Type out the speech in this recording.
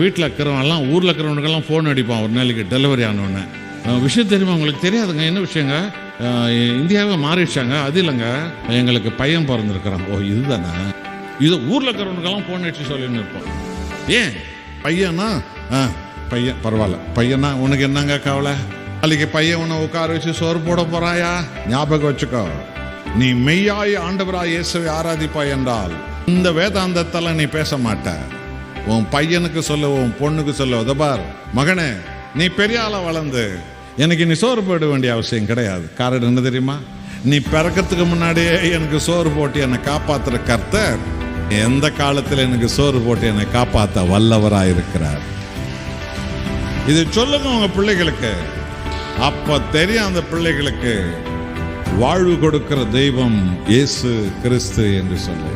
வீட்டில் இருக்கிறவங்கலாம் ஊரில் இருக்கிறவனுக்கெல்லாம் ஃபோன் அடிப்பான் ஒரு நாளைக்கு டெலிவரி ஆனோடனே. விஷயம் தெரியுமா உங்களுக்கு? தெரியாதுங்க. என்ன விஷயங்க? இந்தியாவை மாறிடுச்சாங்க. அது இல்லைங்க, எங்களுக்கு பையன் பிறந்திருக்கிறான். ஓ இதுதானே? இது ஊரில் இருக்கிறவனுக்கெல்லாம் ஃபோன் அடிச்சு சொல்லின்னு இருப்போம். ஏன் பையனா? பையன் பரவாயில்ல. பையனா உனக்கு என்னங்க கவலை? நாளைக்கு பையன் உன்னை உட்கார வச்சு சோறு போட போறாயா? ஞாபகம் வச்சுக்கோ, நீ மெய்யாய் ஆண்டவராய் இயேசுவை ஆராதிப்பாய் என்றால் இந்த வேதாந்தத்தால நீ பேச மாட்ட. உன் பையனுக்கு சொல்ல, உன் பொண்ணுக்கு சொல்ல, உதபார் மகனே, நீ பெரிய ஆளா வளர்ந்து எனக்கு நீ சோறு போட வேண்டிய அவசியம் கிடையாது. காரணம் என்ன தெரியுமா? நீ பிறக்கிறதுக்கு முன்னாடியே எனக்கு சோறு போட்டு என்னை காப்பாத்துற கர்த்தர் எந்த காலத்தில் எனக்கு சோறு போட்டு என்னை காப்பாற்ற வல்லவராய் இருக்கிறார். இது சொல்லுங்க உங்க பிள்ளைகளுக்கு. அப்ப தெரியும் அந்த பிள்ளைகளுக்கு வாழ்வு கொடுக்கிற தெய்வம் இயேசு கிறிஸ்து என்று சொல்லு.